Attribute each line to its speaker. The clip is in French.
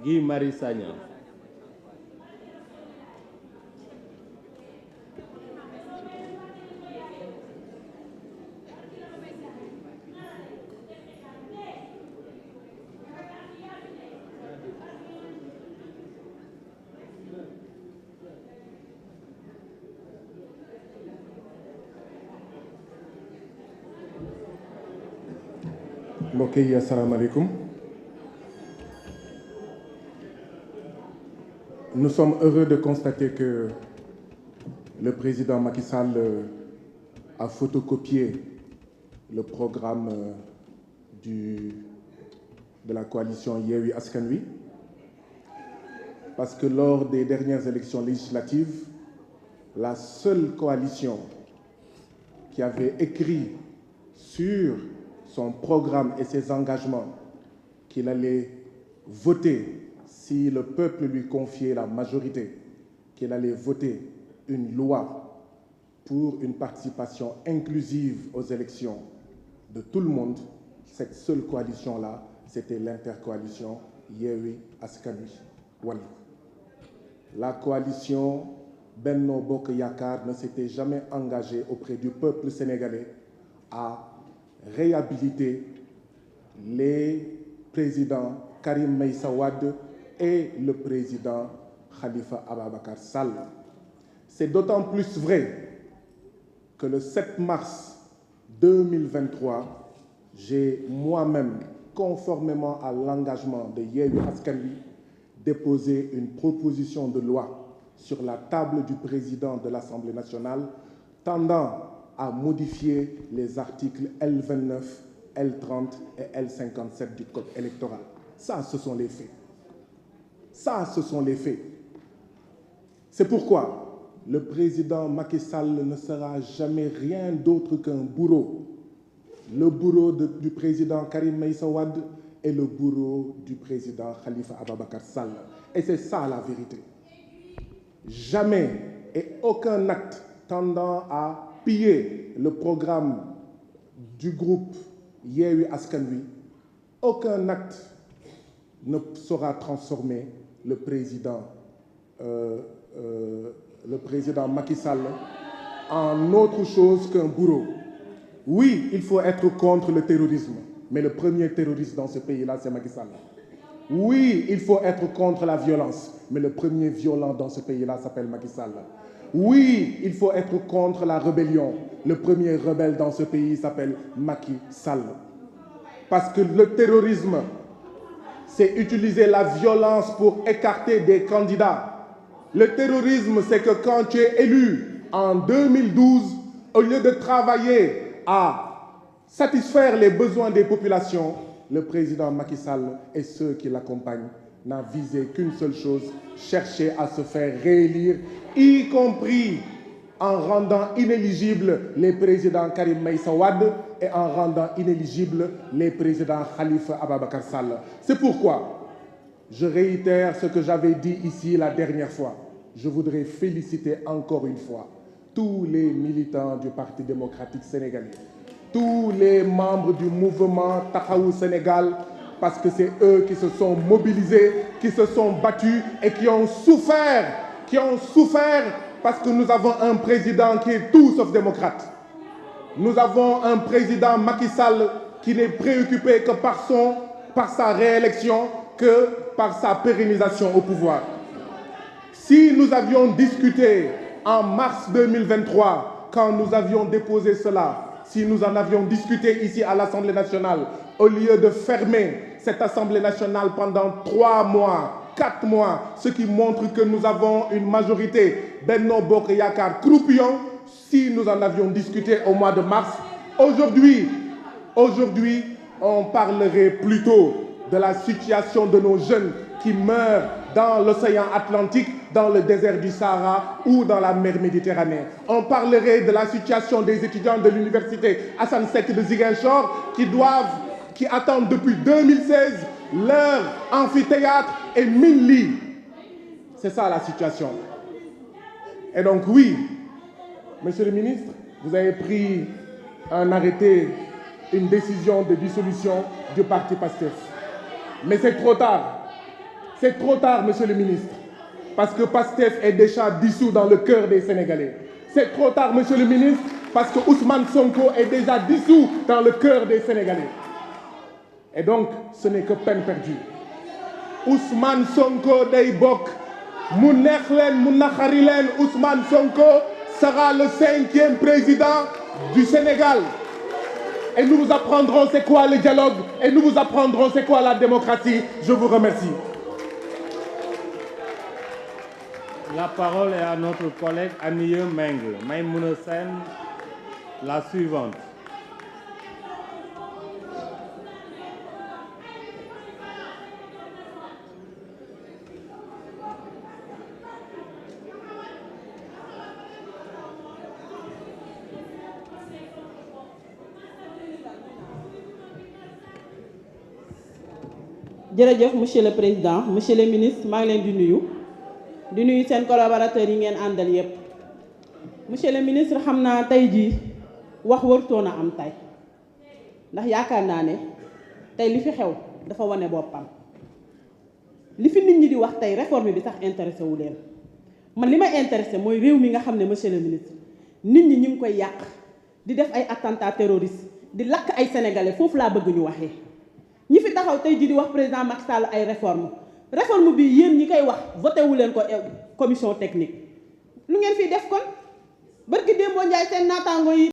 Speaker 1: Guy Marius Sagna.
Speaker 2: mbokk yi asalaamaaleykum. Nous sommes heureux de constater que le président Macky Sall a photocopié le programme de la coalition Yewwi Askan Wi, parce que lors des dernières élections législatives, la seule coalition qui avait écrit sur son programme et ses engagements qu'il allait voter si le peuple lui confiait la majorité, qu'il allait voter une loi pour une participation inclusive aux élections de tout le monde. Cette seule coalition-là, c'était l'intercoalition Yewwi Askan Wi Wallu. La coalition Benno Bokk Yakaar ne s'était jamais engagée auprès du peuple sénégalais à réhabiliter les présidents Karim Meïssa Wade et le président Khalifa Ababacar Sall. C'est d'autant plus vrai que le 7 mars 2023, j'ai moi-même, conformément à l'engagement de Yewwi Askan Wi, déposé une proposition de loi sur la table du président de l'Assemblée nationale tendant à modifier les articles L29, L30 et L57 du Code électoral. Ça, ce sont les faits. Ça, ce sont les faits. C'est pourquoi le président Macky Sall ne sera jamais rien d'autre qu'un bourreau. Le bourreau du président Karim Meïssa Wade et le bourreau du président Khalifa Ababacar Sall. Et c'est ça la vérité. Jamais et aucun acte tendant à piller le programme du groupe Yewwi Askan Wi, aucun acte ne saura transformer le président Macky Sall en autre chose qu'un bourreau. Oui, il faut être contre le terrorisme, mais le premier terroriste dans ce pays-là, c'est Macky Sall. Oui, il faut être contre la violence, mais le premier violent dans ce pays-là s'appelle Macky Sall. Oui, il faut être contre la rébellion. Le premier rebelle dans ce pays s'appelle Macky Sall. Parce que le terrorisme, c'est utiliser la violence pour écarter des candidats. Le terrorisme, c'est que quand tu es élu en 2012, au lieu de travailler à satisfaire les besoins des populations, le président Macky Sall et ceux qui l'accompagnent n'a visé qu'une seule chose, chercher à se faire réélire, y compris en rendant inéligibles les présidents Karim Meïssa Wade et en rendant inéligibles les présidents Khalifa Ababacar Sall. C'est pourquoi je réitère ce que j'avais dit ici la dernière fois. Je voudrais féliciter encore une fois tous les militants du Parti démocratique sénégalais, tous les membres du mouvement Taxawu Sénégal, parce que c'est eux qui se sont mobilisés, qui se sont battus et qui ont souffert parce que nous avons un président qui est tout sauf démocrate. Nous avons un président Macky Sall qui n'est préoccupé que par sa réélection, que par sa pérennisation au pouvoir. Si nous avions discuté en mars 2023, quand nous avions déposé cela, si nous en avions discuté ici à l'Assemblée nationale, au lieu de fermer cette Assemblée nationale pendant 3 mois, 4 mois, ce qui montre que nous avons une majorité Benno Bokk Yakaar croupillon, si nous en avions discuté au mois de mars, aujourd'hui, on parlerait plutôt de la situation de nos jeunes qui meurent dans l'océan Atlantique, dans le désert du Sahara ou dans la mer Méditerranée. On parlerait de la situation des étudiants de l'université Assane Seck de Ziguinchor qui attendent depuis 2016 leur amphithéâtre et 1000 lits. C'est ça la situation. Et donc oui, Monsieur le ministre, vous avez pris un arrêté, une décision de dissolution du parti PASTEF. Mais c'est trop tard. C'est trop tard, monsieur le ministre, parce que PASTEF est déjà dissous dans le cœur des Sénégalais. C'est trop tard, monsieur le ministre, parce que Ousmane Sonko est déjà dissous dans le cœur des Sénégalais. Et donc, ce n'est que peine perdue. Ousmane Sonko day bokk mu neex leen mu naqari leen Ousmane Sonko sera le 5e président du Sénégal. Et nous vous apprendrons c'est quoi le dialogue et nous vous apprendrons c'est quoi la démocratie. Je vous remercie.
Speaker 1: La parole est à notre collègue Aniye Meng. Maïmouna Sène, la suivante.
Speaker 3: jërëjëf monsieur le président monsieur le ministre maa ngi leen di nuyu seen collaborateurs yi ngeen àndal yépp monsieur le ministre xam naa tey jii wax warutoon a am tey ndax yaakaar naa ne tey li fi xew dafa wane boppam li fi nit ñi di wax tey réforme bi sax intéressé wu leen man li ma intéressé mooy réew mi nga xam ne monsieur le ministre nit ñi ñu ngi koy yàq di def ay attentats terroristes di lakk ay sénégalais foofu laa bëgg ñu waxee. ñi fi taxaw tey jii di wax président Macky Sall ay réforme bi yéen ñi koy wax voté wu leen ko commission technique lu ngeen fiy def kon barki démboo Njaay seen naataango yi